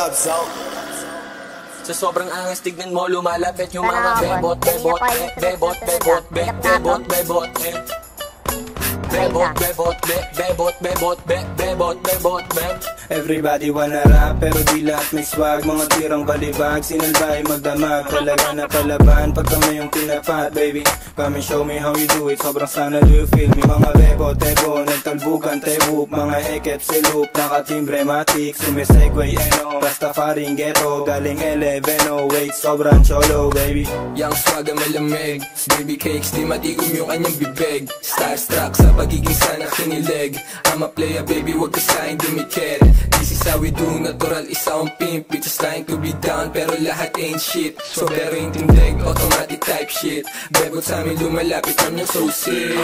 up, so? Sa sobrang angas, tignan mo, lumalapit yung mga bebot, bebot, bebot, bebot, bebot, bebot, bebot, bebot, bebot, bebot, bebot, bebot, bebot. Everybody wanna rap, pero di lahat may swag. Mga tirang balibag, sinalbay magdamag. Talaga na palaban, pag kami yung pinapat, baby. Come and show me how you do it, sobrang sana do you feel me. Mga bebo, tebo, nagtalbugan, tebuk. Mga ekep, silup, nakatimbre, matik. Sumisegway, eno, Rastafaring ghetto. Galing 11, wait, sobrang cholo, baby. Yang swag ang malamig, baby cakes, di matigom yung kanyang bibig. Starstruck sa pagiging sana kinilig. I'm a player, baby, wag ka sa'kin dumikit. This is how we do, natural, isa akong pimp. We just trying to be down, pero lahat ain't shit. So pero yung tindig, automatic type shit. Bebot sa amin lumalapit, I'm yung so sick.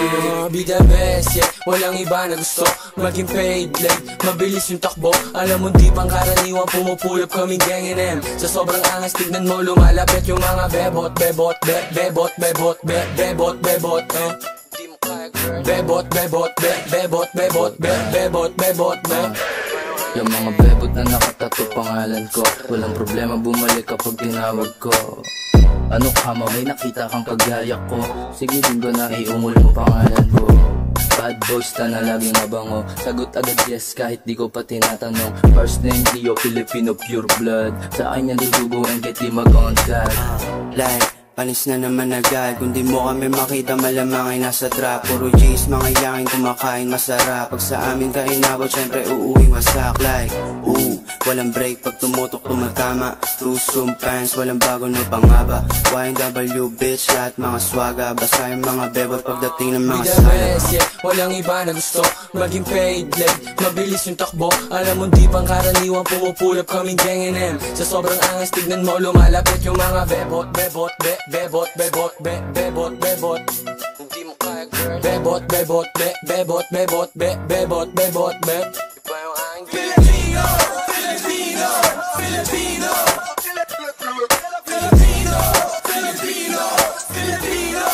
Be the best, yeah, walang iba na gusto maging paid, like, mabilis yung takbo. Alam mo di pang karaniwan, pumupulap kaming gang NM. Sa sobrang angas, tignan mo, lumalapit yung mga bebot, bebot, bebot, bebot, bebot, bebot, bebot, bebot, bebot, bebot, bebot, bebot, bebot. Yung mga bebot na nakatato pangalan ko, walang problema bumalik kapag tinawag ko. Ano ka mo, may nakita kang kagaya ko, sige din ko na iungol mo pangalan ko. Bad boys na laging mabango, sagot agad yes kahit di ko pa tinatanong. First name Leo, Filipino pure blood, sa akin yan dudugo and get di mag-contact. Like panis na naman agad, kung di mo kami makita malamang ay nasa trap. Puro G's, mga yaking kumakain masarap. Pag sa amin ka inabot, syempre uuwing wasak. Like, walang break pag tumutok tumatama. Rusum pants, walang bago no pangaba. YNW bitch, lahat mga swaga. Basta yung mga bebot pagdating ng mga sana. Yeah, walang iba na gusto maging paid, like, mabilis yung takbo. Alam mo di pang karaniwan, pumupulap kaming gang NM. Sa sobrang angas, tignan mo, lumalapit yung mga bebot, bebot, bebot, bebot, bebot, bebot. Hindi mo kaya, girl. Bebot, bebot, bebot, bebot, bebot, bebot, bebot. Iba yung aking Filipino, Filipino, Filipino, Filipino, Filipino, Filipino.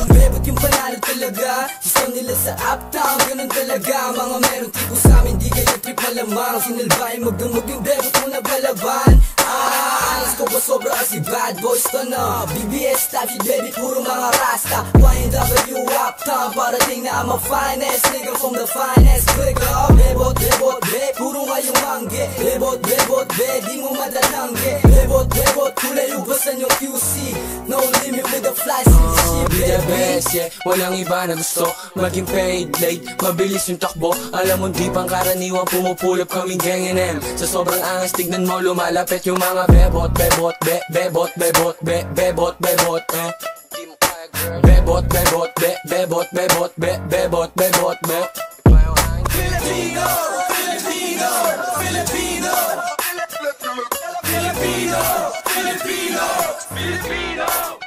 Bebot yung panalo talaga, gusto nila sa uptown, ganun talaga. Mga meron tipo sa amin, di kayo trip malamang. Sinalbay magdamag yung bebot mo na balaban. Alas ko ba sobra kasi bad boys to na BBS type shit baby, puro mga rasta. YNW uptown, parating na I'm a finest nigga from the finest click up. Bebot, bebot, be, puro ngayong mangge. Bebot, bebot, be, di mo matatangge. Bebot, bebot, kulay ubasan yung QC. No limit with the fly shit. Be the best, yeah, walang iba na gusto maging paid, like, mabilis yung takbo. Alam mo di pang karaniwan, pumupulap kaming gang NM. Sa sobrang angas, tignan mo, lumalapit yung mga bebot, bebot, bebot, bebot, bebot, bebot, di mo kaya, girl. Bebot, bebot, bebot, bebot, bebot, bebot, bebot. Filipino, Filipino, Filipino, Filipino, Filipino, Filipino.